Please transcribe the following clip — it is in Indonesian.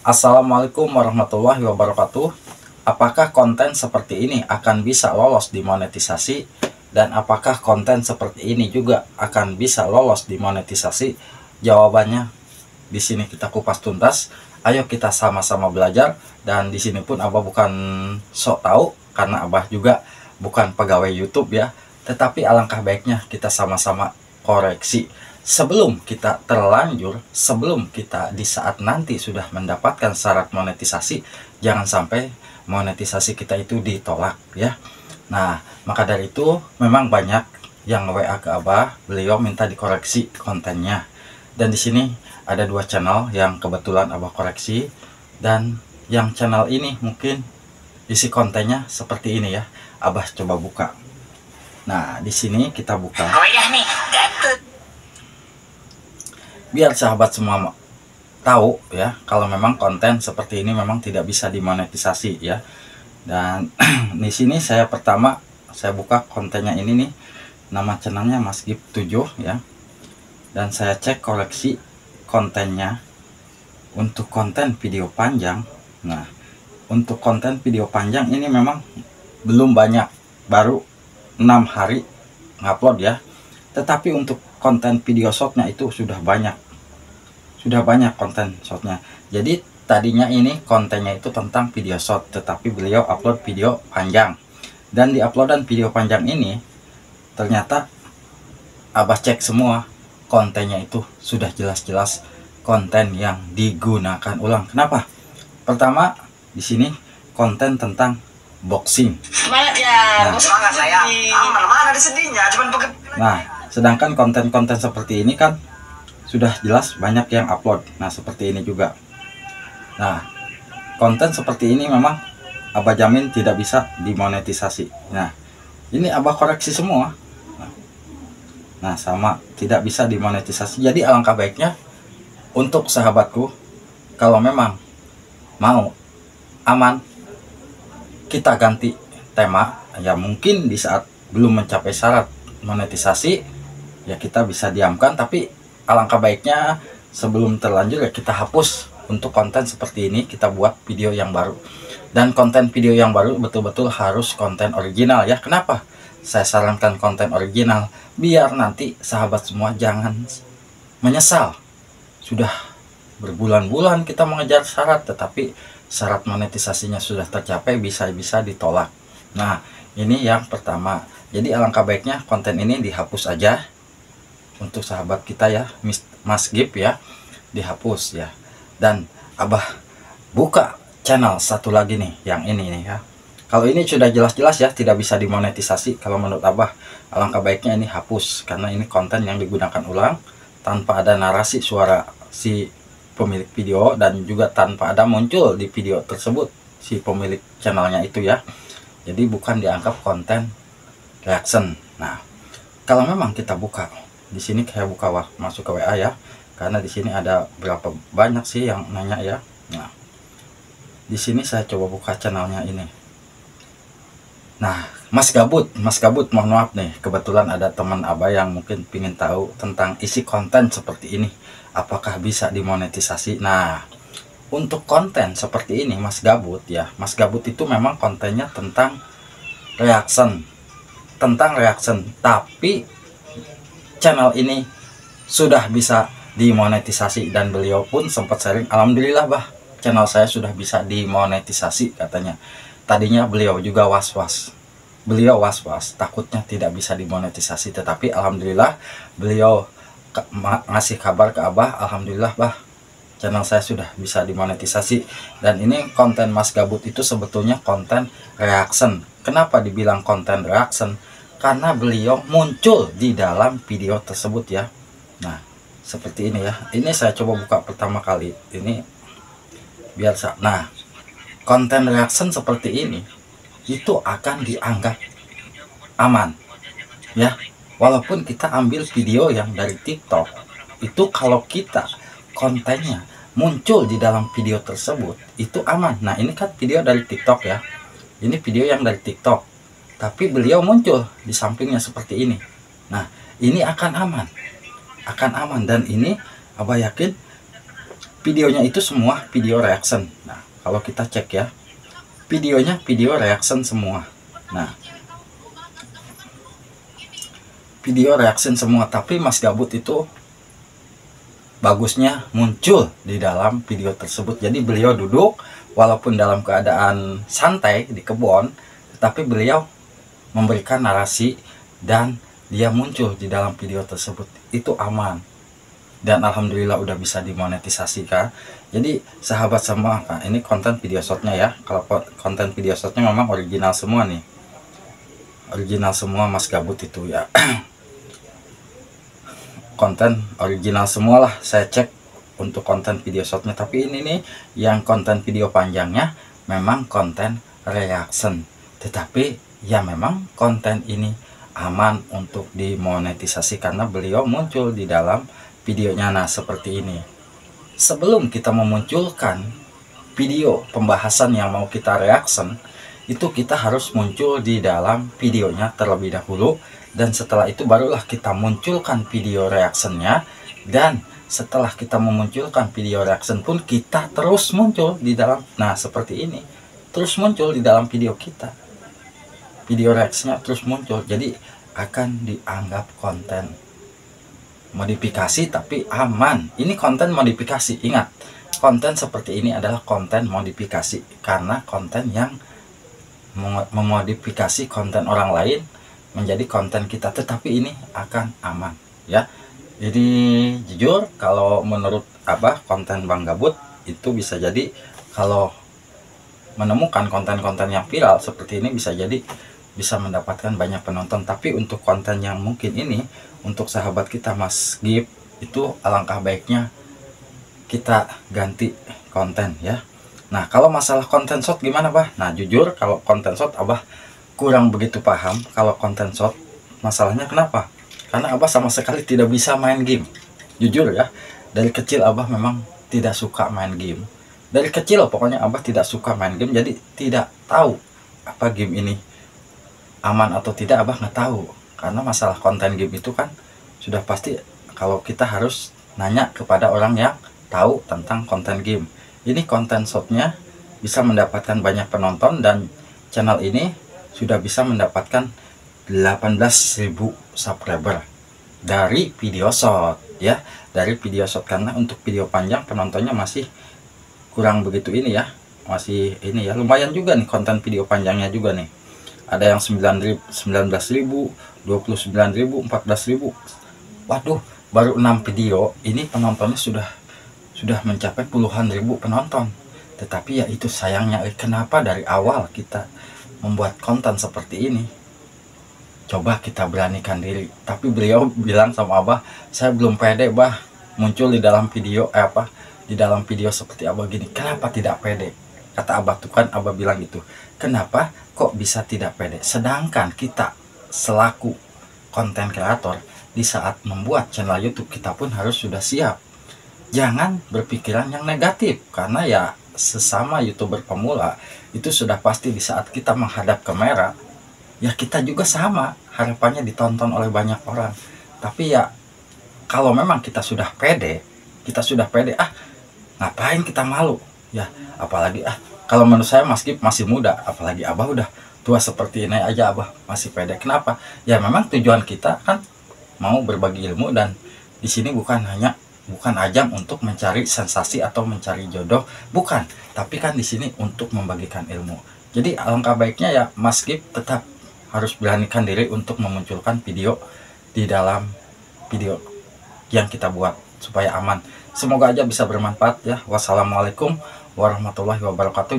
Assalamualaikum warahmatullahi wabarakatuh. Apakah konten seperti ini akan bisa lolos dimonetisasi? Dan apakah konten seperti ini juga akan bisa lolos dimonetisasi? Jawabannya di sini kita kupas tuntas. Ayo kita sama-sama belajar. Dan di sini pun Abah bukan sok tahu, karena Abah juga bukan pegawai YouTube ya. Tetapi alangkah baiknya kita sama-sama koreksi. Sebelum kita terlanjur, sebelum kita di saat nanti sudah mendapatkan syarat monetisasi, jangan sampai monetisasi kita itu ditolak ya. Nah, maka dari itu memang banyak yang WA ke Abah, beliau minta dikoreksi kontennya. Dan di sini ada dua channel yang kebetulan Abah koreksi, dan yang channel ini mungkin isi kontennya seperti ini ya. Abah coba buka. Nah, di sini kita buka. Biar sahabat semua tahu ya, kalau memang konten seperti ini memang tidak bisa dimonetisasi ya. Dan di sini saya pertama saya buka kontennya ini nih, nama channelnya Mas Gip 7 ya. Dan saya cek koleksi kontennya untuk konten video panjang. Nah, untuk konten video panjang ini memang belum banyak, baru 6 hari ngupload ya. Tetapi untuk konten video shotnya itu sudah banyak konten shotnya. Jadi tadinya ini kontennya itu tentang video shot, tetapi beliau upload video panjang. Dan di uploadan video panjang ini ternyata Abah cek semua kontennya itu sudah jelas-jelas konten yang digunakan ulang. Kenapa? Pertama, di sini konten tentang boxing. Nah, sedangkan konten-konten seperti ini kan sudah jelas banyak yang upload. Nah, seperti ini juga. Nah, konten seperti ini memang Abah jamin tidak bisa dimonetisasi. Nah, ini Abah koreksi semua. Nah, sama tidak bisa dimonetisasi. Jadi alangkah baiknya untuk sahabatku, kalau memang mau aman, kita ganti tema ya. Mungkin di saat belum mencapai syarat monetisasi ya kita bisa diamkan, tapi alangkah baiknya sebelum terlanjur ya kita hapus. Untuk konten seperti ini kita buat video yang baru. Dan konten video yang baru betul-betul harus konten original ya. Kenapa saya sarankan konten original? Biar nanti sahabat semua jangan menyesal. Sudah berbulan-bulan kita mengejar syarat, tetapi syarat monetisasinya sudah tercapai, bisa-bisa ditolak. Nah, ini yang pertama. Jadi alangkah baiknya konten ini dihapus aja untuk sahabat kita ya, Mas Gip ya, dihapus ya. Dan Abah buka channel satu lagi nih, yang ini nih ya. Kalau ini sudah jelas-jelas ya tidak bisa dimonetisasi, kalau menurut Abah alangkah baiknya ini hapus, karena ini konten yang digunakan ulang tanpa ada narasi suara si pemilik video, dan juga tanpa ada muncul di video tersebut si pemilik channelnya itu ya. Jadi bukan dianggap konten reaction. Nah, kalau memang kita buka di sini, kayak buka masuk ke WA ya, karena di sini ada berapa banyak sih yang nanya ya. Nah, di sini saya coba buka channelnya ini. Nah, Mas Gabut, mohon maaf nih, kebetulan ada teman Abah yang mungkin ingin tahu tentang isi konten seperti ini, apakah bisa dimonetisasi. Nah, untuk konten seperti ini Mas Gabut ya, Mas Gabut itu memang kontennya tentang reaction, tapi channel ini sudah bisa dimonetisasi, dan beliau pun sempat sharing, alhamdulillah bah, channel saya sudah bisa dimonetisasi katanya. Tadinya beliau juga was-was, takutnya tidak bisa dimonetisasi, tetapi alhamdulillah beliau ngasih kabar ke Abah, alhamdulillah bah, channel saya sudah bisa dimonetisasi. Dan ini konten Mas Gabut itu sebetulnya konten reaction. Kenapa dibilang konten reaction? Karena beliau muncul di dalam video tersebut ya. Nah, seperti ini ya. Ini saya coba buka pertama kali ini biar nah, konten reaction seperti ini itu akan dianggap aman ya. Walaupun kita ambil video yang dari TikTok, itu kalau kita kontennya muncul di dalam video tersebut itu aman. Nah, ini kan video dari TikTok ya. Ini video yang dari TikTok, tapi beliau muncul di sampingnya seperti ini. Nah, ini akan aman. Dan ini Abah yakin videonya itu semua video reaction. Nah, kalau kita cek ya, videonya video reaction semua. Nah, video reaction semua, tapi Mas Gabut itu bagusnya muncul di dalam video tersebut. Jadi beliau duduk walaupun dalam keadaan santai di kebun, tetapi beliau memberikan narasi dan dia muncul di dalam video tersebut. Itu aman. Dan alhamdulillah udah bisa dimonetisasi kan. Jadi sahabat semua, nah, ini konten video shotnya ya. Kalau konten video shotnya memang original semua nih. Original semua Mas Gabut itu ya. Konten original semua lah saya cek untuk konten video shotnya. Tapi ini nih yang konten video panjangnya memang konten reaction, tetapi ya memang konten ini aman untuk dimonetisasi karena beliau muncul di dalam videonya. Nah, seperti ini. Sebelum kita memunculkan video pembahasan yang mau kita reaction, itu kita harus muncul di dalam videonya terlebih dahulu. Dan setelah itu barulah kita munculkan video reactionnya. Dan setelah kita memunculkan video reaction pun kita terus muncul di dalam, nah seperti ini, terus muncul di dalam video kita, video reactionnya terus muncul. Jadi akan dianggap konten modifikasi tapi aman. Ini konten modifikasi, ingat, konten seperti ini adalah konten modifikasi karena konten yang memodifikasi konten orang lain menjadi konten kita, tetapi ini akan aman ya. Jadi jujur kalau menurut konten Bang Gabut itu bisa jadi kalau menemukan konten-konten yang viral seperti ini bisa jadi bisa mendapatkan banyak penonton. Tapi untuk konten yang mungkin ini untuk sahabat kita Mas Gib itu alangkah baiknya kita ganti konten ya. Nah, kalau masalah konten shot gimana, Bah? Nah, jujur kalau konten shot Abah kurang begitu paham. Kalau konten shot masalahnya kenapa? Karena Abah sama sekali tidak bisa main game. Jujur ya, dari kecil Abah memang tidak suka main game. Dari kecil pokoknya Abah tidak suka main game, jadi tidak tahu apa game ini aman atau tidak Abah nggak tahu. Karena masalah konten game itu kan sudah pasti kalau kita harus nanya kepada orang yang tahu tentang konten game. Ini konten shotnya bisa mendapatkan banyak penonton dan channel ini sudah bisa mendapatkan 18.000 subscriber dari video shot ya, dari video shot. Karena untuk video panjang penontonnya masih kurang begitu ini ya, masih ini ya, lumayan juga nih konten video panjangnya juga nih. Ada yang 19.000, 29.000, 14.000. Waduh, baru 6 video ini penontonnya sudah mencapai puluhan ribu penonton. Tetapi ya itu sayangnya, kenapa dari awal kita membuat konten seperti ini? Coba kita beranikan diri. Tapi beliau bilang sama Abah, saya belum pede Bah muncul di dalam video di dalam video seperti Abah gini. Kenapa tidak pede? Kata Abah tuh kan, Abah bilang gitu, kenapa kok bisa tidak pede? Sedangkan kita selaku konten kreator di saat membuat channel YouTube kita pun harus sudah siap. Jangan berpikiran yang negatif, karena ya sesama YouTuber pemula itu sudah pasti di saat kita menghadap kamera ya kita juga sama harapannya ditonton oleh banyak orang. Tapi ya kalau memang kita sudah pede, ngapain kita malu ya. Apalagi kalau menurut saya Mas Gib masih muda, apalagi Abah udah tua seperti ini aja Abah masih pede. Kenapa? Ya memang tujuan kita kan mau berbagi ilmu, dan di sini bukan ajang untuk mencari sensasi atau mencari jodoh, bukan. Tapi kan di sini untuk membagikan ilmu. Jadi alangkah baiknya ya Mas Gib tetap harus beranikan diri untuk memunculkan video di dalam video yang kita buat supaya aman. Semoga aja bisa bermanfaat ya. Wassalamualaikum warahmatullahi wabarakatuh.